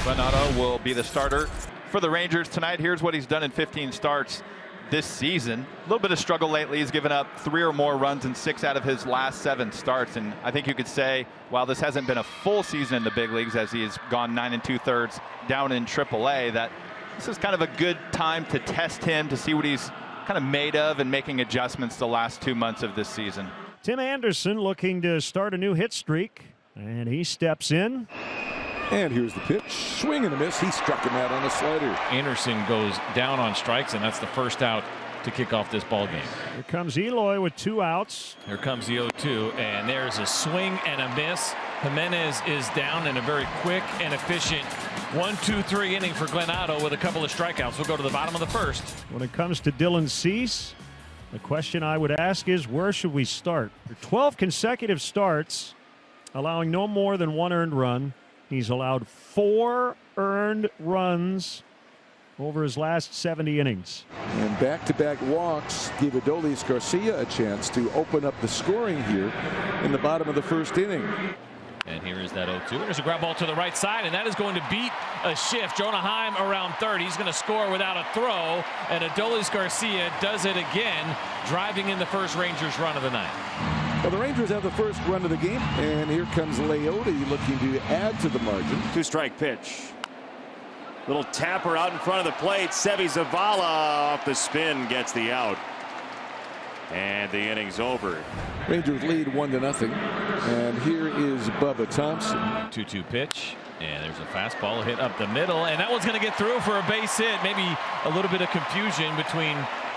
Glenn will be the starter for the Rangers tonight. Here's what he's done in 15 starts this season. A little bit of struggle lately. He's given up 3 or more runs in 6 out of his last 7 starts. And I think you could say, while this hasn't been a full season in the big leagues, as he has gone 9 2/3 down in AAA, that this is kind of a good time to test him, to see what he's kind of made of, and making adjustments the last 2 months of this season. Tim Anderson looking to start a new hit streak, and he steps in. And here's the pitch. Swing and a miss. He struck him out on a slider. Anderson goes down on strikes, and that's the first out to kick off this ball game. Here comes Eloy with 2 outs. Here comes the 0-2, and there's a swing and a miss. Jimenez is down in a very quick and efficient 1-2-3 inning for Glenn Otto with a couple of strikeouts. We'll go to the bottom of the first. When it comes to Dylan Cease, the question I would ask is, where should we start? For 12 consecutive starts, allowing no more than 1 earned run. He's allowed 4 earned runs over his last 70 innings. And back-to-back walks give Adolis Garcia a chance to open up the scoring here in the bottom of the first inning. And here is that 0-2. There's a ground ball to the right side, and that is going to beat a shift. Jonah Heim around third. He's going to score without a throw, and Adolis Garcia does it again, driving in the first Rangers run of the night. Well, the Rangers have the first run of the game, and here comes Leote looking to add to the margin. 2-strike pitch. Little tapper out in front of the plate. Seby Zavala off the spin gets the out. And the inning's over. Rangers lead 1-0. And here is Bubba Thompson. 2-2 pitch. And there's a fastball hit up the middle. And that one's going to get through for a base hit. Maybe a little bit of confusion between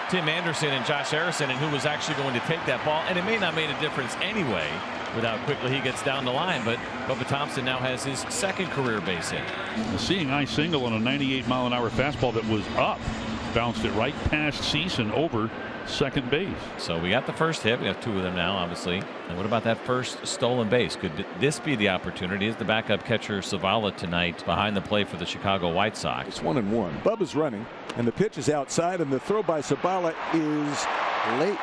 Tim Anderson and Josh Harrison and who was actually going to take that ball. And it may not make a difference anyway with how quickly he gets down the line. But Bubba Thompson now has his 2nd career base hit. A seeing eye single on a 98-mile-an-hour fastball that was up. Bounced it right past Cease and over second base. So we got the first hit. We have 2 of them now, obviously. And what about that first stolen base? Could this be the opportunity? Is the backup catcher Zavala tonight behind the plate for the Chicago White Sox? It's 1-1. Bubba's running, and the pitch is outside, and the throw by Zavala is late.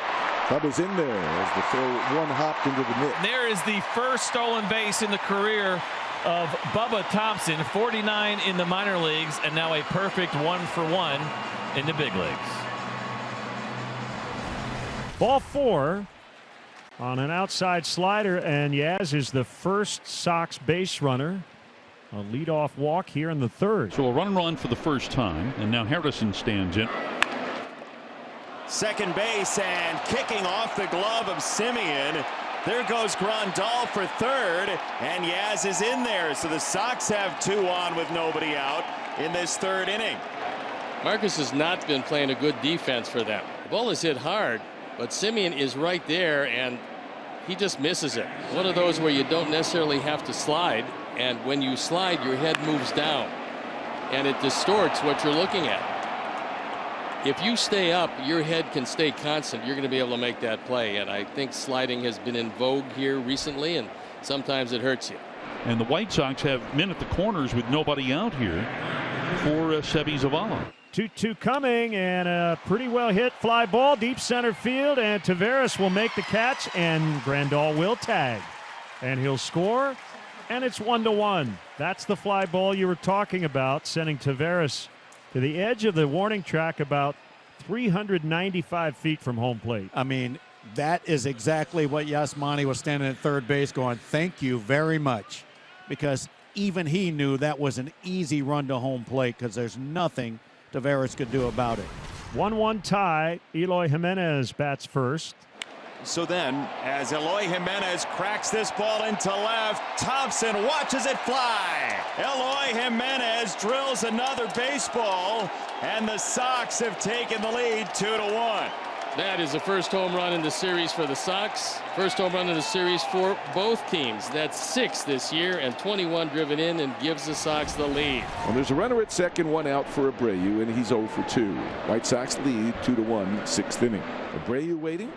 Bubba's in there as the throw one hopped into the mitt. There is the first stolen base in the career of Bubba Thompson, 49 in the minor leagues, and now a perfect 1-for-1 in the big leagues. Ball 4 on an outside slider, and Yaz is the first Sox base runner. A leadoff walk here in the 3rd. So a run for the first time, and now Harrison stands in. Second base and kicking off the glove of Simeon. There goes Grandal for 3rd, and Yaz is in there. So the Sox have 2 on with nobody out in this 3rd inning. Marcus has not been playing a good defense for them. The ball is hit hard, but Simeon is right there, and he just misses it. One of those where you don't necessarily have to slide, and when you slide, your head moves down, and it distorts what you're looking at. If you stay up, your head can stay constant. You're going to be able to make that play, and I think sliding has been in vogue here recently, and sometimes it hurts you. And the White Sox have men at the corners with nobody out here for Seby Zavala. 2-2 coming, and a pretty well hit fly ball deep center field, and Taveras will make the catch, and Grandal will tag, and he'll score, and it's 1-1. That's the fly ball you were talking about, sending Taveras to the edge of the warning track about 395 feet from home plate. I mean, that is exactly what Yasmani was standing at third base going, thank you very much, because even he knew that was an easy run to home plate because there's nothing Taveras could do about it. 1-1 tie. Eloy Jimenez bats first. So then, as Eloy Jimenez cracks this ball into left, Thompson watches it fly. Eloy Jimenez drills another baseball, and the Sox have taken the lead 2-1. That is the first home run in the series for the Sox. First home run in the series for both teams. That's 6 this year, and 21 driven in, and gives the Sox the lead. Well, there's a runner at second, 1 out for Abreu, and he's 0 for 2. White Sox lead 2-1, 6th inning. Abreu waiting,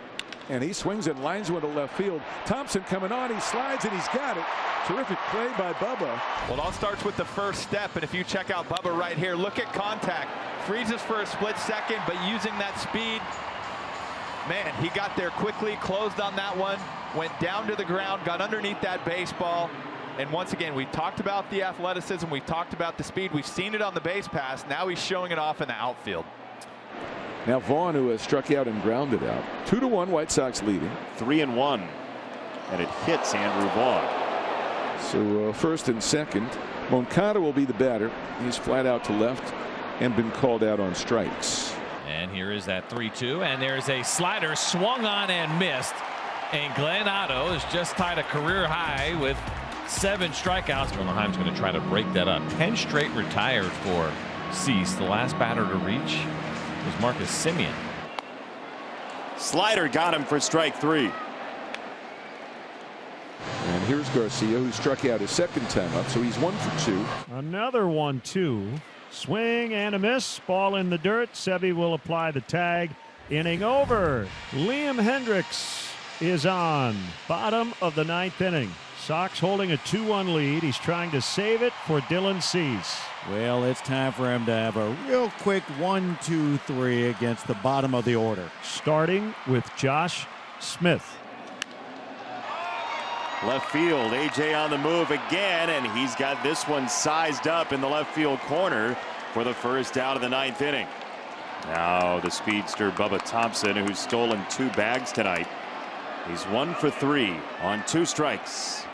and he swings and lines one to left field. Thompson coming on, he slides, and he's got it. Terrific play by Bubba. Well, it all starts with the first step, and if you check out Bubba right here, look at contact. Freezes for a split second, but using that speed, man, he got there quickly, closed on that one, went down to the ground, got underneath that baseball, And once again, we talked about the athleticism, we talked about the speed, we've seen it on the base pass. Now he's showing it off in the outfield. Now Vaughn, who has struck out and grounded out. 2-1, White Sox leading. 3-1, and it hits Andrew Vaughn. So first and second, Moncada will be the batter. He's flat out to left and been called out on strikes. And here is that 3-2, and there's a slider swung on and missed. And Glenn Otto has just tied a career high with 7 strikeouts. Anaheim's going to try to break that up. 10 straight retired for Cease. The last batter to reach was Marcus Semien. Slider got him for strike 3. And here's Garcia, who struck out his second time up, so he's 1 for 2. Another 1-2. Swing and a miss. Ball in the dirt. Sevi will apply the tag. Inning over. Liam Hendriks is on. Bottom of the 9th inning. Sox holding a 2-1 lead. He's trying to save it for Dylan Cease. Well, it's time for him to have a real quick 1-2-3 against the bottom of the order. Starting with Josh Smith. Left field, AJ on the move again, and he's got this one sized up in the left field corner for the first out of the 9th inning. Now the speedster Bubba Thompson, who's stolen 2 bags tonight. He's 1 for 3 on 2 strikes.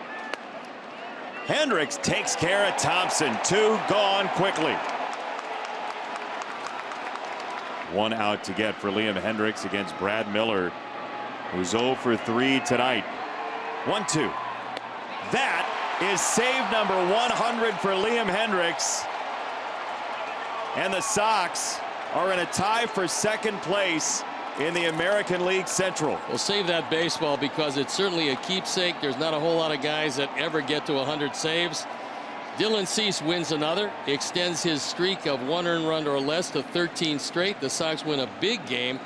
Hendricks takes care of Thompson. 2 gone quickly. 1 out to get for Liam Hendricks against Brad Miller, who's 0 for 3 tonight. 1-2. That is save number 100 for Liam Hendricks. And the Sox are in a tie for second place in the American League Central. We'll save that baseball because it's certainly a keepsake. There's not a whole lot of guys that ever get to 100 saves. Dylan Cease wins another, extends his streak of 1 earned run or less to 13 straight. The Sox win a big game.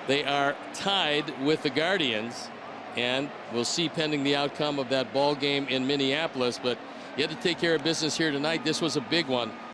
They are tied with the Guardians, and we'll see pending the outcome of that ball game in Minneapolis. But you had to take care of business here tonight. This was a big one.